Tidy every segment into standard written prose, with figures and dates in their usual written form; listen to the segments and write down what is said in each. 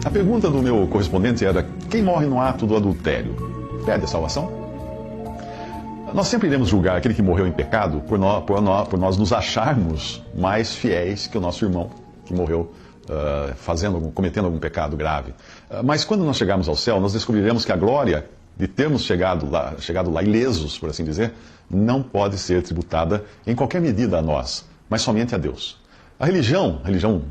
A pergunta do meu correspondente era: quem morre no ato do adultério perde a salvação? Nós sempre iremos julgar aquele que morreu em pecado por nós nos acharmos mais fiéis que o nosso irmão que morreu cometendo algum pecado grave. Mas quando nós chegarmos ao céu, nós descobriremos que a glória de termos chegado lá ilesos, por assim dizer, não pode ser tributada em qualquer medida a nós, mas somente a Deus. A religião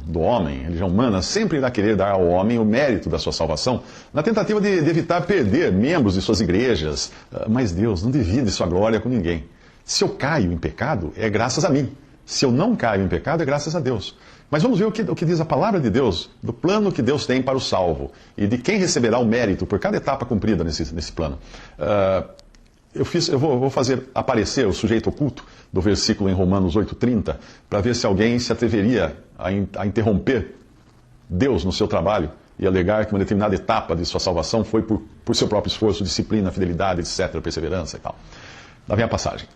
do homem, a religião humana, sempre irá querer dar ao homem o mérito da sua salvação, na tentativa de evitar perder membros de suas igrejas. Mas Deus não divide sua glória com ninguém. Se eu caio em pecado, é graças a mim. Se eu não caio em pecado, é graças a Deus. Mas vamos ver o que diz a palavra de Deus, do plano que Deus tem para o salvo, e de quem receberá o mérito por cada etapa cumprida nesse plano. Eu vou fazer aparecer o sujeito oculto do versículo em Romanos 8,30, para ver se alguém se atreveria a interromper Deus no seu trabalho e alegar que uma determinada etapa de sua salvação foi por seu próprio esforço, disciplina, fidelidade, etc., perseverança e tal. Lá vem a passagem.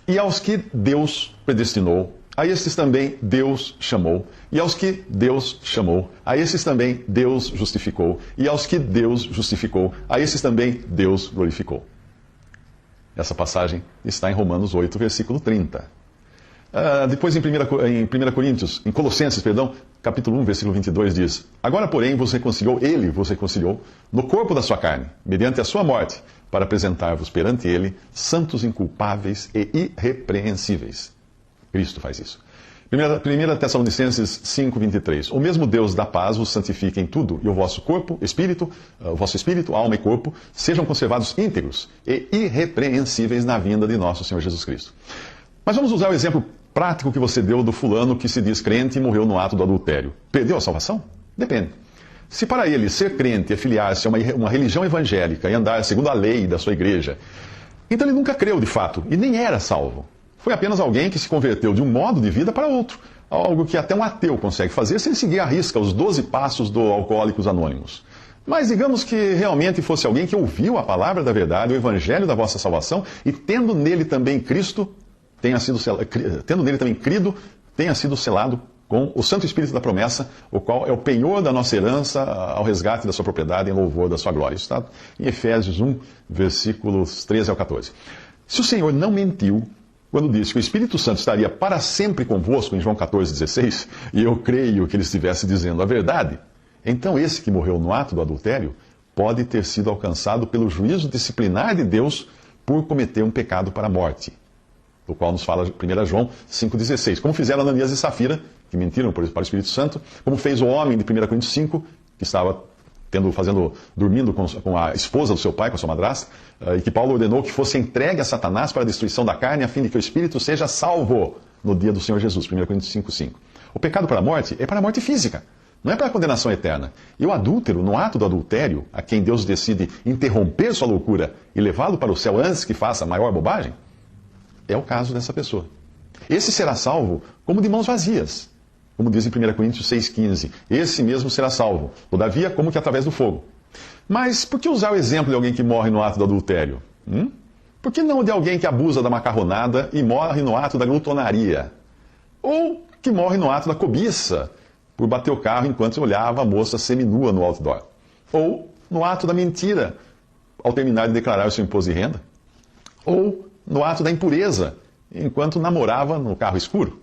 E aos que Deus predestinou, a estes também Deus chamou. E aos que Deus chamou, a esses também Deus justificou. E aos que Deus justificou, a esses também Deus glorificou. Essa passagem está em Romanos 8, versículo 30. Depois em Colossenses, capítulo 1, versículo 22 diz: Agora, porém, ele vos reconciliou no corpo da sua carne, mediante a sua morte, para apresentar-vos perante ele santos, inculpáveis e irrepreensíveis. Cristo faz isso. 1 Tessalonicenses 5, 23. O mesmo Deus da paz vos santifique em tudo, e o vosso espírito, alma e corpo, sejam conservados íntegros e irrepreensíveis na vinda de nosso Senhor Jesus Cristo. Mas vamos usar o exemplo prático que você deu do fulano que se diz crente e morreu no ato do adultério. Perdeu a salvação? Depende. Se para ele ser crente é filiar-se a uma religião evangélica e andar segundo a lei da sua igreja, então ele nunca creu de fato e nem era salvo. Foi apenas alguém que se converteu de um modo de vida para outro. Algo que até um ateu consegue fazer se ele seguir à risca os 12 passos do Alcoólicos Anônimos. Mas digamos que realmente fosse alguém que ouviu a palavra da verdade, o evangelho da vossa salvação, e tendo nele também crido, tenha sido selado com o Santo Espírito da promessa, o qual é o penhor da nossa herança ao resgate da sua propriedade em louvor da sua glória. Isso está em Efésios 1, versículos 13 ao 14. Se o Senhor não mentiu quando disse que o Espírito Santo estaria para sempre convosco, em João 14,16, e eu creio que ele estivesse dizendo a verdade, então esse que morreu no ato do adultério pode ter sido alcançado pelo juízo disciplinar de Deus por cometer um pecado para a morte, do qual nos fala 1 João 5,16. Como fizeram Ananias e Safira, que mentiram para o Espírito Santo, como fez o homem de 1 Coríntios 5, que estava dormindo com a esposa do seu pai, com a sua madrasta, e que Paulo ordenou que fosse entregue a Satanás para a destruição da carne, a fim de que o espírito seja salvo no dia do Senhor Jesus, 1 Coríntios 5,5. O pecado para a morte é para a morte física, não é para a condenação eterna. E o adúltero, no ato do adultério, a quem Deus decide interromper sua loucura e levá-lo para o céu antes que faça a maior bobagem, é o caso dessa pessoa. Esse será salvo como de mãos vazias. Como diz em 1 Coríntios 6,15, esse mesmo será salvo, todavia como que através do fogo. Mas por que usar o exemplo de alguém que morre no ato do adultério? Por que não de alguém que abusa da macarronada e morre no ato da glutonaria? Ou que morre no ato da cobiça, por bater o carro enquanto olhava a moça seminua no outdoor? Ou no ato da mentira, ao terminar de declarar o seu imposto de renda? Ou no ato da impureza, enquanto namorava no carro escuro?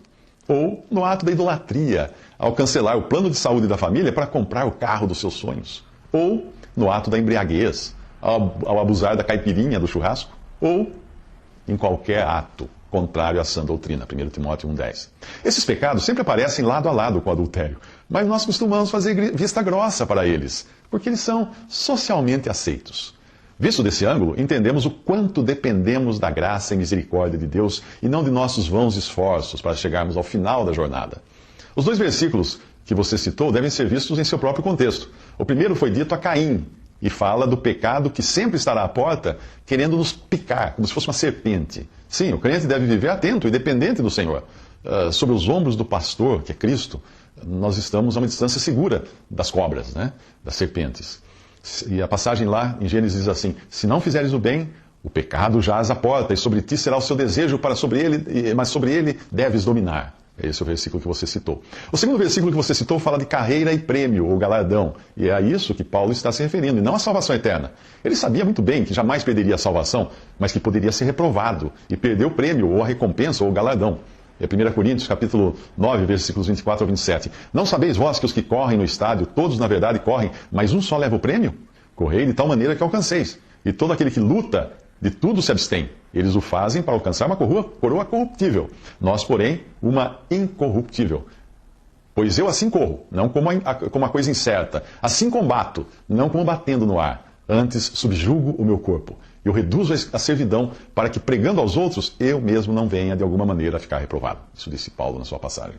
Ou no ato da idolatria, ao cancelar o plano de saúde da família para comprar o carro dos seus sonhos. Ou no ato da embriaguez, ao abusar da caipirinha do churrasco. Ou em qualquer ato contrário à sã doutrina, 1 Timóteo 1,10. Esses pecados sempre aparecem lado a lado com o adultério, mas nós costumamos fazer vista grossa para eles, porque eles são socialmente aceitos. Visto desse ângulo, entendemos o quanto dependemos da graça e misericórdia de Deus e não de nossos vãos esforços para chegarmos ao final da jornada. Os dois versículos que você citou devem ser vistos em seu próprio contexto. O primeiro foi dito a Caim e fala do pecado que sempre estará à porta, querendo nos picar, como se fosse uma serpente. Sim, o crente deve viver atento e dependente do Senhor. Sobre os ombros do pastor, que é Cristo, nós estamos a uma distância segura das cobras, das serpentes. E a passagem lá em Gênesis diz assim: se não fizeres o bem, o pecado jaz à porta, e sobre ti será o seu desejo, mas sobre ele deves dominar. Esse é o versículo que você citou. O segundo versículo que você citou fala de carreira e prêmio, ou galardão. E é a isso que Paulo está se referindo, e não à salvação eterna. Ele sabia muito bem que jamais perderia a salvação, mas que poderia ser reprovado e perder o prêmio, ou a recompensa, ou o galardão. É 1 Coríntios, capítulo 9, versículos 24 ao 27. Não sabeis vós que os que correm no estádio, todos na verdade correm, mas um só leva o prêmio? Correi de tal maneira que alcanceis. E todo aquele que luta, de tudo se abstém. Eles o fazem para alcançar uma coroa corruptível. Nós, porém, uma incorruptível. Pois eu assim corro, não como uma coisa incerta. Assim combato, não como batendo no ar. Antes subjugo o meu corpo. Eu reduzo a servidão para que, pregando aos outros, eu mesmo não venha de alguma maneira a ficar reprovado. Isso disse Paulo na sua passagem.